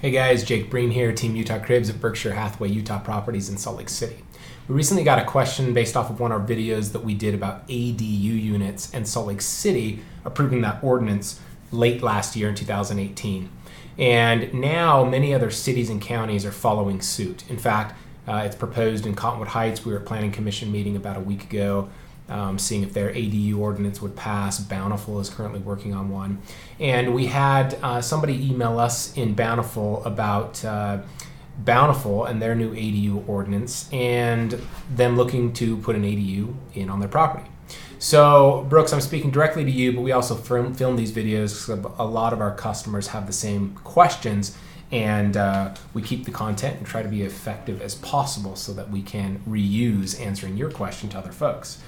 Hey guys, Jake Breen here, Team Utah Cribs at Berkshire Hathaway Utah Properties in Salt Lake City. We recently got a question based off of one of our videos that we did about ADU units and Salt Lake City approving that ordinance late last year in 2018. And now many other cities and counties are following suit. In fact, it's proposed in Cottonwood Heights. We were at Planning Commission meeting about a week ago, seeing if their ADU ordinance would pass. Bountiful is currently working on one. And we had somebody email us in Bountiful about Bountiful and their new ADU ordinance and them looking to put an ADU in on their property. So, Brooks, I'm speaking directly to you, but we also film these videos because a lot of our customers have the same questions, and we keep the content and try to be effective as possible so that we can reuse answering your question to other folks.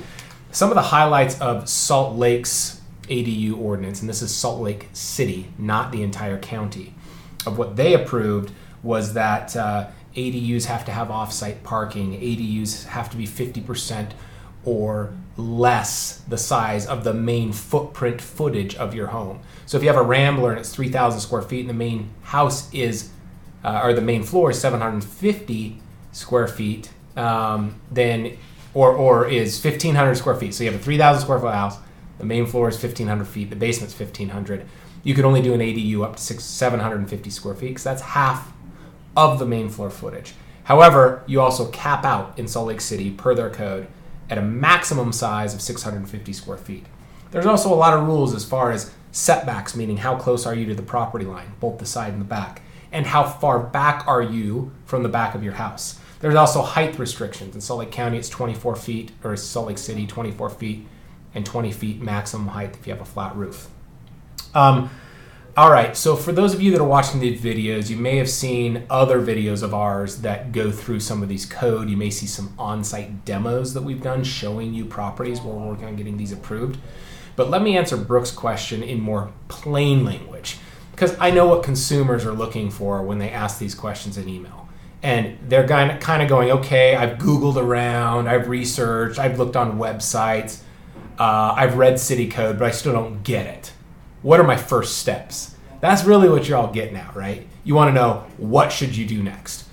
Some of the highlights of Salt Lake's ADU ordinance, and this is Salt Lake City, not the entire county, of what they approved was that ADUs have to have off-site parking, ADUs have to be 50% or less the size of the main footage of your home. So if you have a Rambler and it's 3,000 square feet and the main house is, or the main floor is 750 square feet, then or is 1,500 square feet. So you have a 3,000 square foot house, the main floor is 1,500 feet, the basement's 1,500. You can only do an ADU up to 750 square feet because that's half of the main floor footage. However, you also cap out in Salt Lake City per their code at a maximum size of 650 square feet. There's also a lot of rules as far as setbacks, meaning how close are you to the property line, both the side and the back, and how far back are you from the back of your house. There's also height restrictions. In Salt Lake County, it's 24 feet, or Salt Lake City, 24 feet, and 20 feet maximum height if you have a flat roof. All right, so for those of you that are watching these videos, you may have seen other videos of ours that go through some of these code. You may see some on-site demos that we've done showing you properties where we're working on getting these approved. But let me answer Brooke's question in more plain language, because I know what consumers are looking for when they ask these questions in email. And they're kind of going, okay, I've Googled around, I've researched, I've looked on websites, I've read city code, but I still don't get it. What are my first steps? That's really what you're all getting at, right? You want to know, what should you do next?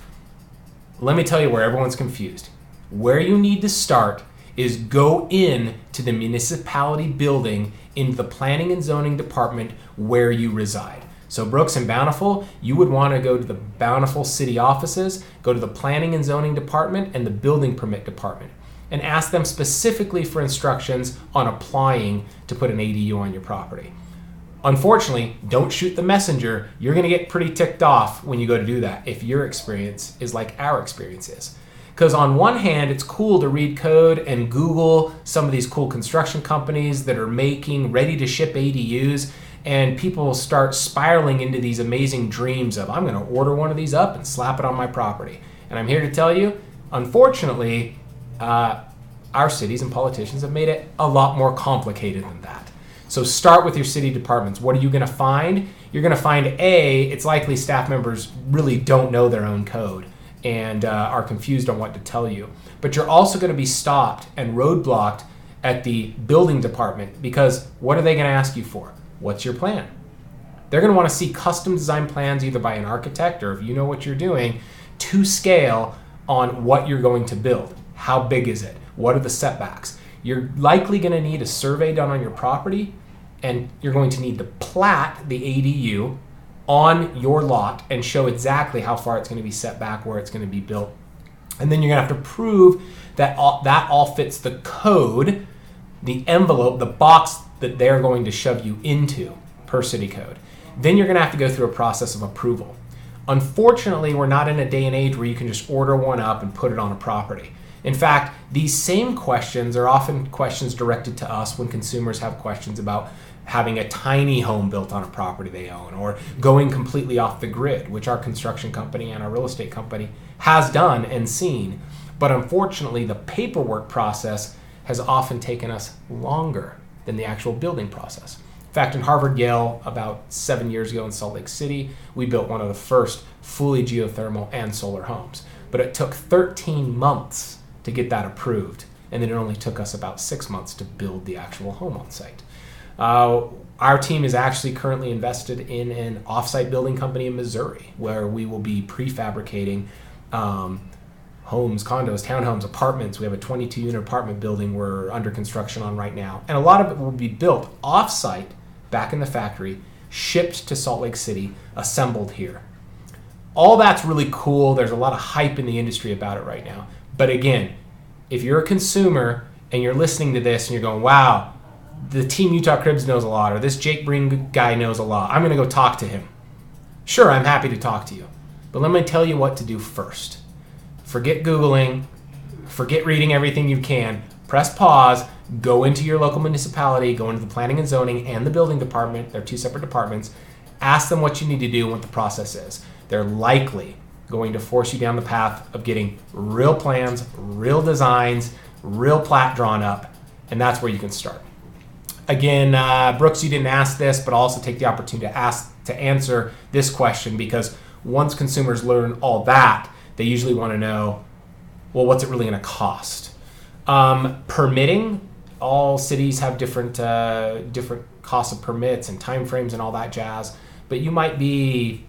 Let me tell you where everyone's confused. Where you need to start is go in to the municipality building in the planning and zoning department where you reside. So Brooks and Bountiful, you would want to go to the Bountiful city offices, go to the planning and zoning department and the building permit department, and ask them specifically for instructions on applying to put an ADU on your property. Unfortunately, don't shoot the messenger. You're going to get pretty ticked off when you go to do that if your experience is like our experience is. Because on one hand, it's cool to read code and Google some of these cool construction companies that are making ready to ship ADUs, and people start spiraling into these amazing dreams of, I'm going to order one of these up and slap it on my property. And I'm here to tell you, unfortunately, our cities and politicians have made it a lot more complicated than that. So start with your city departments. What are you going to find? You're going to find, it's likely staff members really don't know their own code and are confused on what to tell you. But you're also going to be stopped and roadblocked at the building department, because what are they going to ask you for? What's your plan? They're going to want to see custom design plans either by an architect or, if you know what you're doing, to scale on what you're going to build. How big is it? What are the setbacks? You're likely going to need a survey done on your property, and you're going to need to plat the ADU on your lot and show exactly how far it's going to be set back, where it's going to be built. And then you're going to have to prove that all fits the code, the envelope, the box that they're going to shove you into per city code. Then you're going to have to go through a process of approval. Unfortunately, we're not in a day and age where you can just order one up and put it on a property. In fact, these same questions are often questions directed to us when consumers have questions about having a tiny home built on a property they own, or going completely off the grid, which our construction company and our real estate company has done and seen. But unfortunately, the paperwork process has often taken us longer than the actual building process. In fact, in Harvard-Yale, about 7 years ago in Salt Lake City, we built one of the first fully geothermal and solar homes. But it took 13 months to get that approved, and then it only took us about 6 months to build the actual home on site. Our team is actually currently invested in an offsite building company in Missouri where we will be prefabricating homes, condos, townhomes, apartments. We have a 22-unit apartment building we're under construction on right now. And a lot of it will be built off-site, back in the factory, shipped to Salt Lake City, assembled here. All that's really cool. There's a lot of hype in the industry about it right now. But again, if you're a consumer and you're listening to this and you're going, wow, the Team Utah Cribs knows a lot, or this Jake Breen guy knows a lot, I'm going to go talk to him. Sure, I'm happy to talk to you. But let me tell you what to do first. Forget Googling. Forget reading everything you can. Press pause. Go into your local municipality. Go into the planning and zoning and the building department. They're two separate departments. Ask them what you need to do and what the process is. They're likely going to force you down the path of getting real plans, real designs, real plat drawn up, and that's where you can start. Again, Brooks, you didn't ask this, but I'll also take the opportunity to answer this question, because once consumers learn all that, they usually want to know, well, what's it really going to cost? Permitting, all cities have different costs of permits and timeframes and all that jazz, but you might be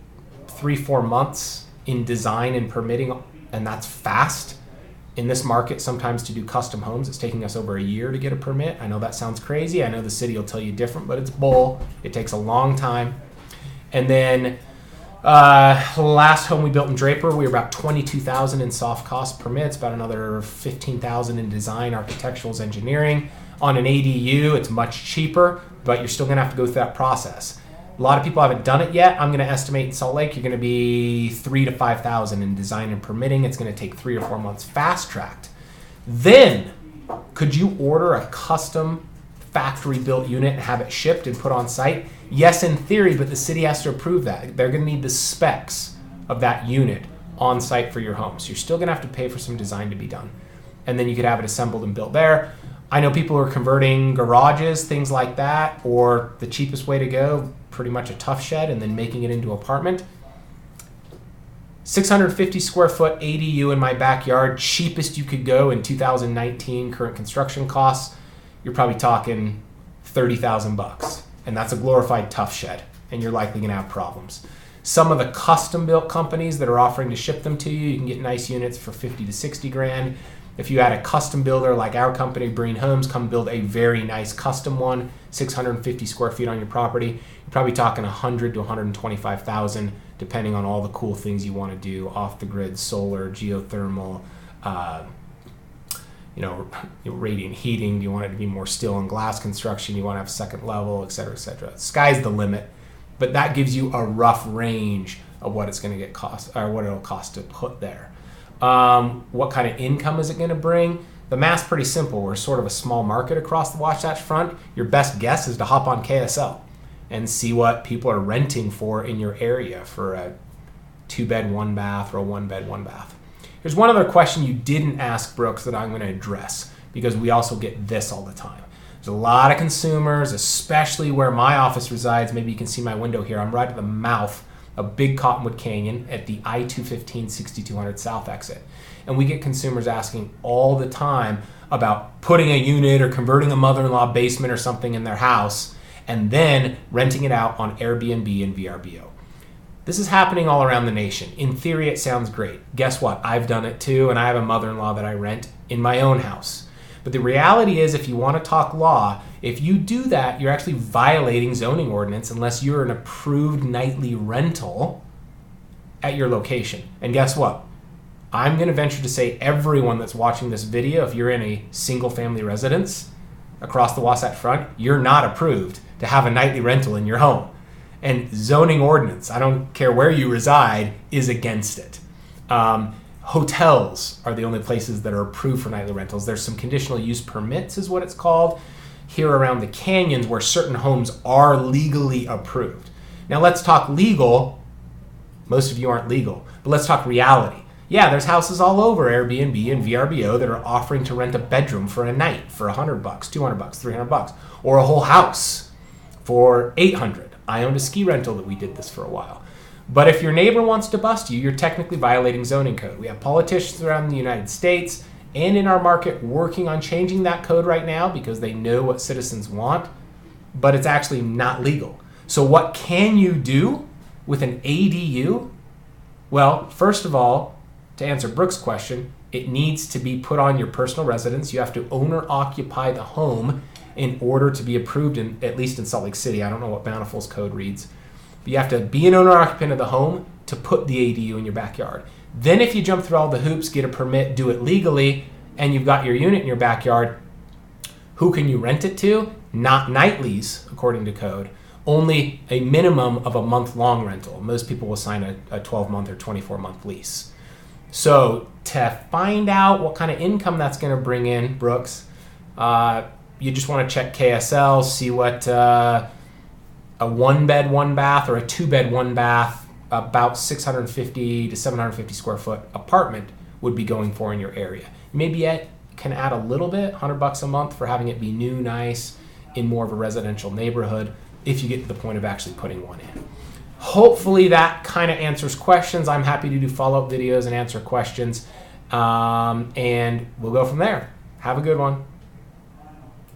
3-4 months in design and permitting, and that's fast. In this market, sometimes to do custom homes, it's taking us over a year to get a permit. I know that sounds crazy. I know the city will tell you different, but it's bull. It takes a long time. And then last home we built in Draper, we were about $22,000 in soft cost permits, about another $15,000 in design, architecturals, engineering. On an ADU, it's much cheaper, but you're still going to have to go through that process. A lot of people haven't done it yet. I'm going to estimate in Salt Lake, you're going to be $3,000 to $5,000 in design and permitting. It's going to take 3 or 4 months fast-tracked. Then, could you order a custom factory-built unit and have it shipped and put on site? Yes, in theory, but the city has to approve that. They're going to need the specs of that unit on site for your home. So you're still going to have to pay for some design to be done. And then you could have it assembled and built there. I know people are converting garages, things like that, or the cheapest way to go, pretty much a tough shed, and then making it into an apartment. 650 square foot ADU in my backyard, cheapest you could go in 2019 current construction costs, you're probably talking $30,000, and that's a glorified tough shed, and you're likely going to have problems. Some of the custom built companies that are offering to ship them to you, you can get nice units for 50 to 60 grand. If you had a custom builder like our company, Breen Homes, come build a very nice custom one, 650 square feet on your property, you're probably talking 100 to 125,000, depending on all the cool things you want to do, off the grid, solar, geothermal, radiant heating. Do you want it to be more steel and glass construction? You want to have second level, et cetera, et cetera. Sky's the limit, but that gives you a rough range of what it's going to cost, or what it'll cost to put there. What kind of income is it going to bring? The math's pretty simple. We're sort of a small market across the Wasatch Front. Your best guess is to hop on KSL and see what people are renting for in your area for a 2-bed, 1-bath, or a 1-bed, 1-bath. Here's one other question you didn't ask, Brooks, that I'm going to address, because we also get this all the time. There's a lot of consumers, especially where my office resides. Maybe you can see my window here. I'm right at the mouth of Big Cottonwood Canyon at the I-215 6200 South exit. And we get consumers asking all the time about putting a unit or converting a mother-in-law basement or something in their house and then renting it out on Airbnb and VRBO. This is happening all around the nation. In theory, it sounds great. Guess what? I've done it too, and I have a mother-in-law that I rent in my own house. But the reality is, if you want to talk law, if you do that, you're actually violating zoning ordinance unless you're an approved nightly rental at your location. And guess what? I'm going to venture to say everyone that's watching this video, if you're in a single family residence across the Wasatch Front, you're not approved to have a nightly rental in your home. And zoning ordinance, I don't care where you reside, is against it. Hotels are the only places that are approved for nightly rentals. There's some conditional use permits is what it's called here around the canyons where certain homes are legally approved. Now let's talk legal. Most of you aren't legal, but let's talk reality. Yeah, there's houses all over Airbnb and VRBO that are offering to rent a bedroom for a night for $100, $200, $300, or a whole house for $800. I owned a ski rental that we did this for a while. But if your neighbor wants to bust you, you're technically violating zoning code. We have politicians around the United States and in our market working on changing that code right now because they know what citizens want. but it's actually not legal. So what can you do with an ADU? Well, first of all, to answer Brooke's question, it needs to be put on your personal residence. You have to own or occupy the home in order to be approved, at least in Salt Lake City. I don't know what Bountiful's code reads. But you have to be an owner or occupant of the home to put the ADU in your backyard. Then if you jump through all the hoops, get a permit, do it legally, and you've got your unit in your backyard, who can you rent it to? Not nightlies, according to code. Only a minimum of a month-long rental. Most people will sign a 12-month or 24-month lease. So to find out what kind of income that's going to bring in, Brooks, you just want to check KSL, see what a 1-bed, 1-bath, or a 2-bed, 1-bath, about 650 to 750 square foot apartment would be going for in your area. Maybe it can add a little bit, $100 a month for having it be new, nice, in more of a residential neighborhood, if you get to the point of actually putting one in. Hopefully that kind of answers questions. I'm happy to do follow-up videos and answer questions, and we'll go from there. Have a good one.